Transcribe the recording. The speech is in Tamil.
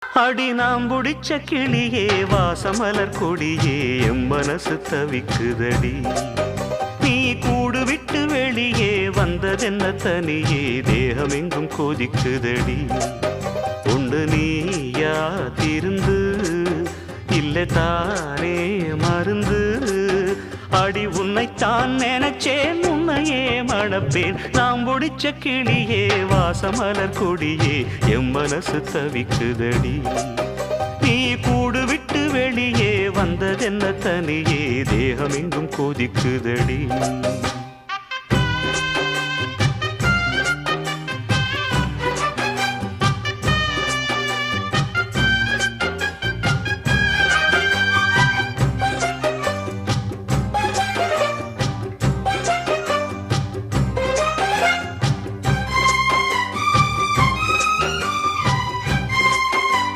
அடி நாம் புடிச்ச கிளியே வாசமலர் கொடியே எம் மனசு தவிக்குதடி. நீ கூடு விட்டு வெளியே வந்ததென்ன தனியே தேகம் எங்கும் கொதிக்குதடி. உண்டு நீயா திருந்து இல்லை தானே மருந்து. அடி உன்னைத்தான் நினைச்சேன் உன்னையே மணப்பேன். நாம் புடிச்ச கிளியே வாசமலர் கொடியே எம் மனசு தவிக்குதடி. நீ கூடு விட்டு வெளியே வந்ததென்ன தனியே தேகம் எங்கும் கொதிக்குதடி.